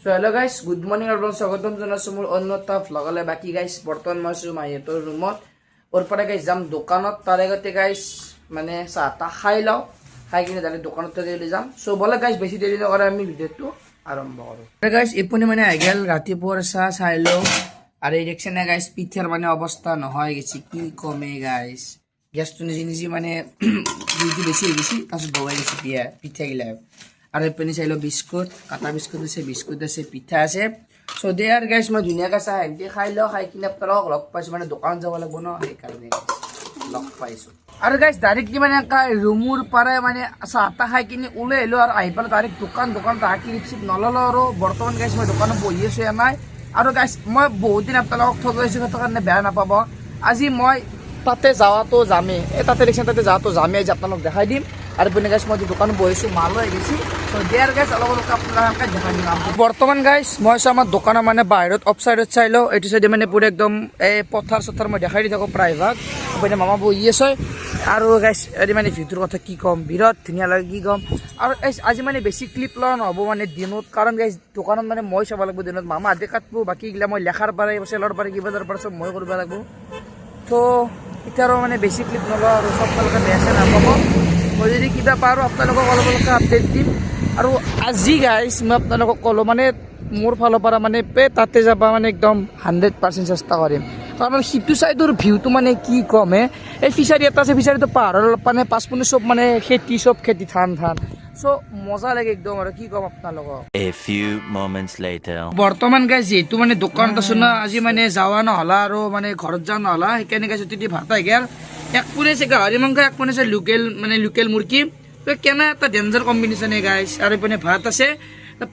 So hello guys, good morning everyone. স্বাগতম জনাইছো মোৰ অন্য এটা ভ্লগলে। বাকি গাইস বৰ্তমান মই আছো মাইহঁতৰ ৰুমত। ওৰ পৰা গাইস যাম দোকানত। তাৰ আগতে গাইস মানে চাহ তা খাই লওঁ, খাই কিনে ডাইৰেক্ট দোকানত গৈ যাম। সো বলে গাইস বেছি দেৰি নকৰে আমি ভিডিঅ'টো আৰম্ভ কৰোঁ। গাইস এপনি মানে আইগেল ৰাতিপুৱাৰ চাহ চাই লওঁ আৰু এই দেখছেনে গাইস পিঠাৰ মানে অৱস্থা নহয় গেছি কি কমে গাইস। গেছটো নিজে নিজে মানে জুইটো বেছি হৈ গেছি, তাৰপিছত দবাই গেছি পিঠা গিলা। আৰু এপিনে চাইলো বিস্কুট, কাটা বিস্কুট আছে, পিঠা আছে। সো দে আৰু গাইছ মই ধুনীয়াকৈ চাহ এনকে খাই লওঁ, খাই কিনে আপোনালোকক লগ পাইছোঁ, মানে দোকান যাব লাগিব ন, সেইকাৰণে লগ পাইছোঁ। আৰু গাইছ ডাইৰেক্টলি মানে ৰুমৰ পৰাই মানে চাহ তাহ খাই কিনে ওলাই আহিলোঁ আৰু আহি পেলাই ডাইৰেক্ট দোকান তাহ ক্লিপ চিপ নল'লোঁ। আৰু বৰ্তমান গাইছ মই দোকানত বহি আছোঁ নাই। আৰু গাইছ মই বহুত দিন আপোনালোকক ঠগাইছোঁ, সেইটো কাৰণে বেয়া নাপাব। আজি মই তাতে যাওয়াতো যামেই, তাতে দেখছেন তাতে যাওয়াতো যামেই, আজি আপোনালোক দেখাই দিম। আৰু পিনে গাইছ মই দোকানত বহিছোঁ, মালো হৈ গৈছি। তো দেয়াৰ গাইছ অলপ আপোনালোকে দেখাই দিম। বৰ্তমান গাইছ মই আমাৰ দোকানৰ মানে বাহিৰত অফ চাইডত চাই লওঁ, এইটো চাইডে মানে পুৰা একদম এই পথাৰ চথাৰ মই দেখাই দি থাকোঁ প্ৰায়ভাগ। পিনে মামা বহি আছে। আৰু গাইছ এদি মানে ভিডিঅ'ৰ কথা কি ক'ম, বিৰাট ধুনীয়া লাগে কি ক'ম। আৰু আজি মানে বেছি ক্লিপ লোৱা নহ'ব মানে দিনত, কাৰণ গাইছ দোকানত মানে মই চাব লাগিব দিনত, মামা হাতে কাটব, বাকীগিলা মই লেখাৰ পাৰে চেলৰ পাৰে কিবাৰ পাৰে চব মই কৰিব লাগিব। তো এতিয়া আৰু মানে বেছি ক্লিপ নলওঁ আৰু চব আপোনালোকে বেয়া চেয়া নাপাব। মই যদি কিবা পাৰোঁ আপোনালোকক অলপ আপডেট দিম। আৰু আজি গাইছ মই আপোনালোকক ক'লোঁ মানে মোৰ ফালৰ পৰা মানে তাতে যাবা মানে একদম 100% চেষ্টা কৰিম, কাৰণ সিটো চাইডৰ ভিউটো মানে কি ক'ম এই ফিচাৰী এটা আছে, ফিচাৰীটো পাহাৰৰ মানে পাঁচপুনি চব মানে খেতি ধান চ' মজা লাগে একদম। আৰু কি ক'ম আপোনালোকক। বৰ্তমান গাইছ যিহেতু মানে দোকানত আছো না, আজি মানে যাৱা নহ'লা আৰু মানে ঘৰত যোৱা নহ'লা, সেইকাৰণে গাইছ যদি ভাত আহি গেল। এক পোনে আছে গাহৰি মাংস, এক পোনে আছে লোকেল মুৰ্গী। তো কেনে এটা ডেঞ্জাৰ কম্বিনেশ্যনে গাইছ। আৰু এইপিনে ভাত আছে,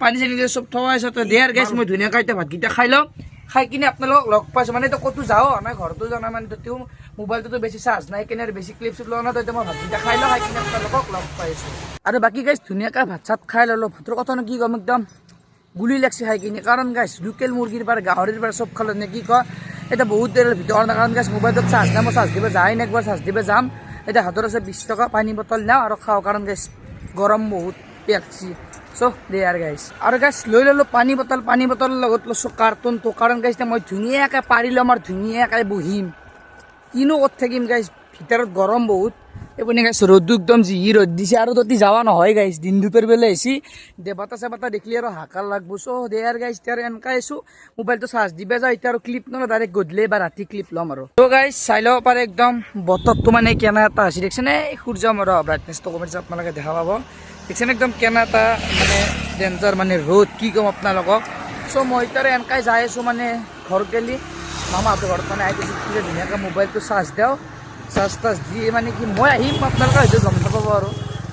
পানী চানী চব থোৱা আছে। তো দেয়াৰ গাইছ মই ধুনীয়াকৈ এতিয়া ভাতকেইটা খাই লওঁ, খাই কিনে আপোনালোকক লগ পাইছোঁ। মানে এতিয়া ক'তো যাওঁ নাই, ঘৰতো যোৱা নাই, মানে তেতিয়াও মোবাইলটোতো বেছি চাৰ্জ নাই, কেনে আৰু বেছি ক্লিপ চিপ লোৱা নাই। তো এতিয়া মই ভাতকেইটা খাই লওঁ, খাই কিনে আপোনালোকক লগ পাইছোঁ। আৰু বাকী গাইছ ধুনীয়াকৈ ভাত চাত খাই ল'লোঁ। ভাতৰ কথানো কি ক'ম, একদম গুলি লাগছে খাই কিনে, কাৰণ গাইছ লোকেল মুৰ্গীৰ পৰা গাহৰিৰ পৰা চব খালোঁ নে কি কয়। এতিয়া বহুত দেৰিৰ ভিতৰত কাৰণ গাইছ মোবাইলটোত চাৰ্জ নাই, মই চাৰ্জ দিব যাই নাই, একবাৰ চাৰ্জ দিব যাম। এতিয়া হাতত আছে 20 টকা, পানী বটল নাও আৰু খাওঁ, কাৰণ গাইছ গৰম বহুত পেকছি। চ' দে আৰু গাইছ আৰু গাইছ লৈ ল'লোঁ পানী বটলৰ লগত লৈছোঁ কাৰ্টুনটো, কাৰণ গাইছ মই ধুনীয়াকৈ পাৰি ল'ম আৰু ধুনীয়াকৈ বহিম, কিনো ক'ত থাকিম গাইছ, ভিতৰত গৰম বহুত। এইপিনে গাইছ ৰ'দটো একদম যি ৰ'দ দিছে, আৰু তহঁতি যাৱা নহয় গাইছ, দিন দুপৰ বেলা আহিছি, দেবাতা চেবাতা দেখলি আৰু হাকাৰ লাগব। চ' দে আৰু গাইছ এতিয়া আৰু এনেকৈ আছোঁ, মোবাইলটো চাৰ্জ দিব যাওঁ। এতিয়া আৰু ক্লিপ নলওঁ, ডাইৰেক্ট গধূলি বা ৰাতি ক্লিপ ল'ম আৰু। ত' গাইছ চাই ল'ব পাৰে একদম বতৰটো মানে কেনে এটা হৈছে দেখিছেনে, সূৰ্য মৰা ব্ৰাইটনেছটো কমিছে, আপোনালোকে দেখা পাব দেখিছেনে একদম কেনে এটা মানে ডেঞ্জাৰ মানে ৰ'দ, কি ক'ম আপোনালোকক। চ' মই এতিয়া এনেকৈ যাই আছোঁ মানে ঘৰত গেলি, মামাহঁতৰ ঘৰত মানে আহি গৈছোঁ, ধুনীয়াকৈ মোবাইলটো চাৰ্জ দিওঁ, চাৰ্জ দি মানে কি মই আহিম, আপোনালোকে হয়তো গম নাপাব আৰু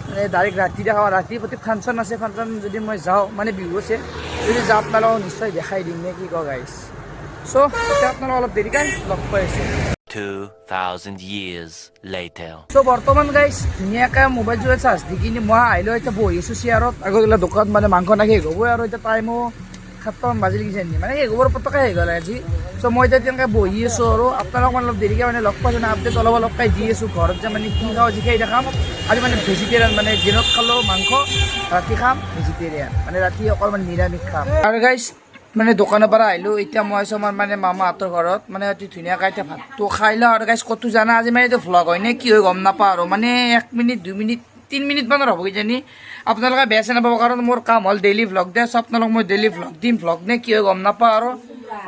মানে ডাইৰেক্ট ৰাতি দেখাওঁ। ৰাতি প্ৰতি ফাংচন আছে, ফাংচন যদি মই যাওঁ মানে বিহু আছে, যদি যাওঁ আপোনালোকক নিশ্চয় দেখাই দিম নে কি কওঁ গাইছ। চ' এতিয়া আপোনালোকক অলপ দেৰিকৈ লগ পাই আছোঁ 2000 years later. চ' বৰ্তমান গাইছ ধুনীয়াকৈ মোবাইলটো চাৰ্জ দি কিনে মই আহিলোঁ, এতিয়া বহি আছোঁ চেয়াৰত। আগত দোকানত মানে মাংস নাকি শেষ হ'বই, আৰু এতিয়া টাইমো 7টামান বাজি লাগিছে মানে শেষ হ'বৰ পটককৈ শেষ হ'ল আজি। চ' মই এতিয়া তেনেকৈ বহি আছোঁ আৰু আপোনালোক মানে অলপ দেৰিকৈ মানে লগ পাইছোঁ না, আপডেট অলপ পাই দি আছোঁ। ঘৰত যে মানে কি খাওঁ যি খাই দেখাম। আজি মানে ভেজিটেৰিয়ান, মানে দিনত খালোঁ মাংস, ৰাতি খাম ভেজিটেৰিয়ান, মানে ৰাতি অকল মানে নিৰামিষ খাম। আৰু গাইছ মানে দোকানৰ পৰা আহিলোঁ, এতিয়া মই আছোঁ আমাৰ মানে মামাহঁতৰ ঘৰত, মানে অতি ধুনীয়াকৈ এতিয়া ভাতটো খাই লওঁ। আৰু গাইছ ক'তো জানা আজি মানে এইটো ভ্লগ হয় নে কি হয় গম নাপাওঁ, আৰু মানে 1 মিনিট 2 মিনিট 3 মিনিটমানৰ হ'ব কিজানি, আপোনালোকে বেয়া চেয়া নাপাব, কাৰণ মোৰ কাম হ'ল ডেইলি ভ্লগ দিয়া। চ' আপোনালোক মই ডেইলি ভ্লগ দিম, ভ্লগ নে কি হয় গম নাপাওঁ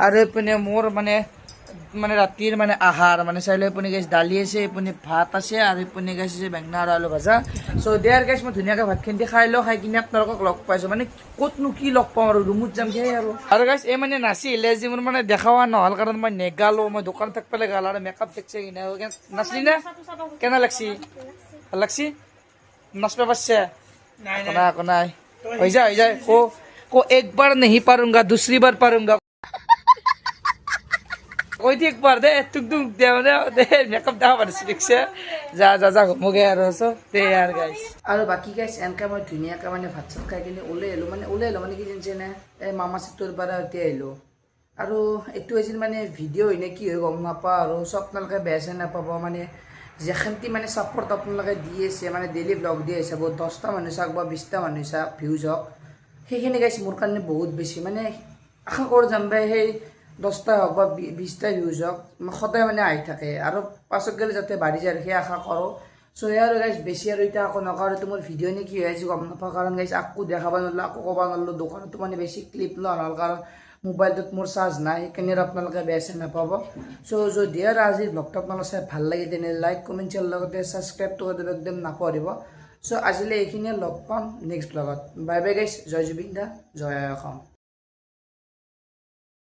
আৰু এইপিনে মোৰ মানে ৰাতিৰ মানে আহাৰ মানে চাই লৈ এইপিনে গাইছ দালি আছে, এইপিনে ভাত আছে, আৰু এইপিনে গাইছ আছে বেঙেনা আৰু আলু ভাজা। চ' দেয়াৰ গাইছ মই ধুনীয়াকৈ ভাতখিনি খাই লওঁ, খাই কিনে আপোনালোকক লগ পাইছোঁ। মানে ক'তনো কি লগ পাওঁ আৰু ৰুমত যাম সেই আৰু গাইছ এই মানে নাছিলে আজি মোৰ মানে দেখাৱা নহ'ল, কাৰণ মই নেগালোঁ, মই দোকানত থাক পেলাই গাল আৰু মেকআপ দেখছে কিনে নাচলি না, কেনে লাগছি, ভাল লাগছি, নাচবা পাৰছে নাই হৈ যায় को एक बार नहीं पारूंगा दूसरी बार पारूंगा কৈ দি একবাৰ দে তুক দে মেকআপ দেখা পাৰিছে দেখছে, যা ঘুমগে আৰু চব দে আৰু গাইছ। আৰু বাকী গাইছ এনেকৈ মই ধুনীয়াকৈ মানে ভাত চাত খাই কিনে ওলাই আহিলোঁ মানে কি জানিছে নে, এই মামা চিটোৰ পৰা এতিয়া আহিলোঁ। আৰু এইটো আছিল মানে ভিডিঅ' হয় নে কি হয় গম নাপাওঁ, আৰু চব আপোনালোকে বেয়া চেয়া নাপাব। মানে যেখানটি মানে ছাপোৰ্ট আপোনালোকে দি আছে, মানে ডেইলি ব্লগ দি আছে, বহুত 10টা মানুহ চাওক বা 20টা মানুহ চাওক ভিউজ হওক, সেইখিনি গাইছ মোৰ কাৰণে বহুত বেছি মানে আশা কৰোঁ যাম বাই সেই 10টা হওক বা 20টা ভিউজ হওক সদায় মানে আহি থাকে আৰু পাছত গ'লে যাতে বাঢ়ি যায় সেই আশা কৰোঁ চ' সেয়া আৰু গাইছ বেছি আৰু এতিয়া আকৌ নকওঁ আৰু তোমাৰ ভিডিঅ' নে কি হৈ আছে গম নাপাওঁ কাৰণ গাইছ আকৌ দেখাব নোৱাৰিলোঁ আকৌ ক'ব নোৱাৰিলোঁ দোকানতো মানে বেছি ক্লিপ লোৱা নহ'ল কাৰণ মোবাইলটোত মোৰ চাৰ্জ নাই সেইকাৰণে আৰু আপোনালোকে বেয়া চেয়া নাপাব চ' যদি আৰু আজিৰ ব্লগটো আপোনালোকে চাই ভাল লাগে তেনেহ'লে লাইক কমেণ্ট শ্বেয়াৰ লগতে ছাবস্ক্ৰাইবটো কৰিব একদম নাপাহৰিব চ' আজিলৈ এইখিনিয়ে লগ পাম নেক্সট ব্লগত বাই বাই গাইছ জয় জুবিন দা জয় অসম